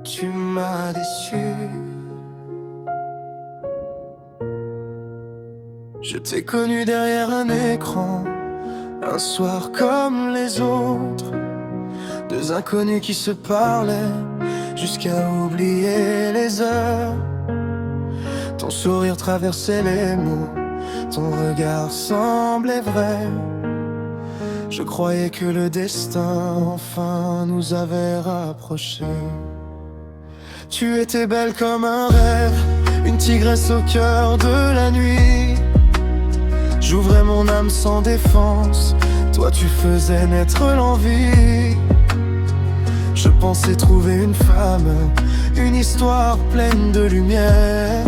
tu m'as déçu. Je t'ai connu derrière un écran, un soir comme les autres. Deux inconnus qui se parlaient jusqu'à oublier les heures. Ton sourire traversait les mots, ton regard semblait vrai. Je croyais que le destin enfin nous avait rapprochés. Tu étais belle comme un rêve, une tigresse au cœur de la nuit. J'ouvrais mon âme sans défense, toi tu faisais naître l'envie. Je pensais trouver une femme, une histoire pleine de lumière.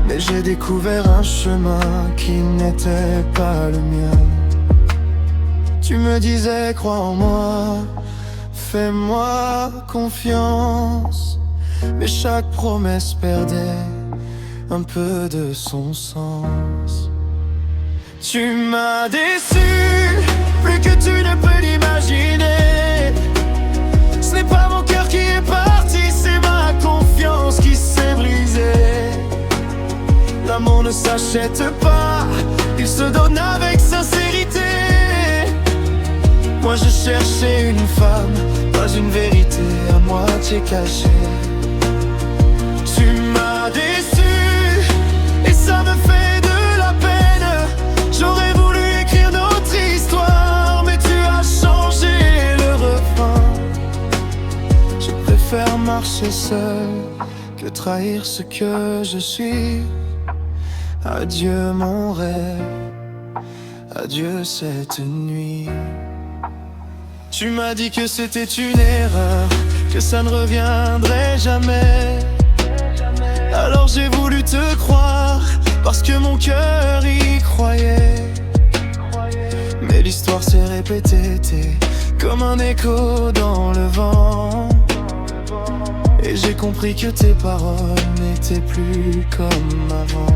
Mais j'ai découvert un chemin qui n'était pas le mien. Tu me disais crois en moi, fais-moi confiance. Mais chaque promesse perdait un peu de son sens. Tu m'as déçu, plus que tu ne peux l'imaginer. Ce n'est pas mon cœur qui est parti, c'est ma confiance qui s'est brisée. L'amour ne s'achète pas, il se donne avec sincérité. Moi je cherchais une femme, pas une vérité à moitié cachée. Tu m'as déçu, et ça me fait de la peine. J'aurais voulu écrire notre histoire, mais tu as changé le refrain. Je préfère marcher seul que trahir ce que je suis. Adieu mon rêve, adieu cette nuit. Tu m'as dit que c'était une erreur, que ça ne reviendrait jamais. Alors j'ai voulu te croire, parce que mon cœur y croyait. Mais l'histoire s'est répétée, t'es comme un écho dans le vent. Et j'ai compris que tes paroles n'étaient plus comme avant.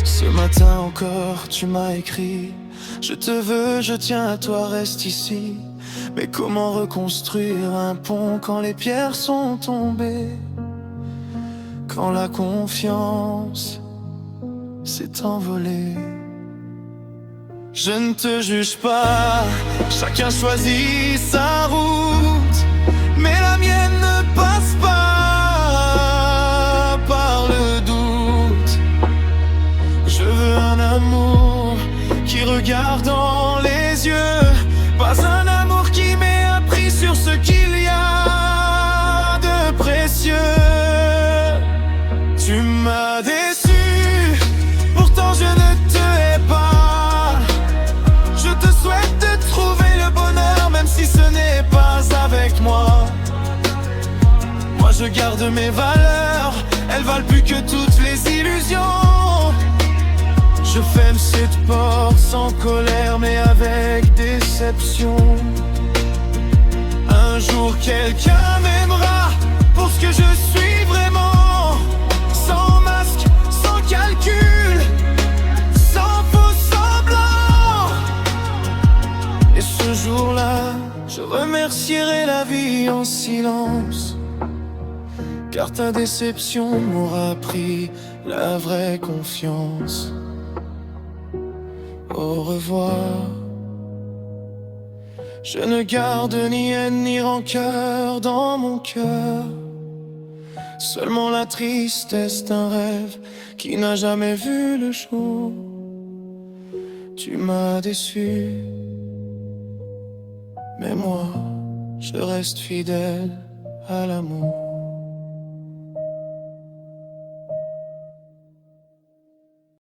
Ce matin encore tu m'as écrit: je te veux, je tiens à toi, reste ici. Mais comment reconstruire un pont quand les pierres sont tombées? Quand la confiance s'est envolée. Je ne te juge pas, chacun choisit sa route. Mais la mienne ne passe pas par le doute. Je veux un amour qui regarde dans les yeux, pas un amour qui met un prix sur ce qu'il y a de précieux. Tu m'as déçu, pourtant je ne te hais pas. Je te souhaite de trouver le bonheur, même si ce n'est pas avec moi. Moi je garde mes valeurs, elles valent plus que toutes les illusions. Je ferme cette porte sans colère mais avec déception. Un jour quelqu'un m'aimera pour ce que je suis vraiment. Sans masque, sans calcul, sans faux semblant. Et ce jour-là, je remercierai la vie en silence. Car ta déception m'aura pris la vraie confiance. Au revoir. Je ne garde ni haine ni rancœur dans mon cœur. Seulement la tristesse d'un rêve qui n'a jamais vu le jour. Tu m'as déçu, mais moi, je reste fidèle à l'amour.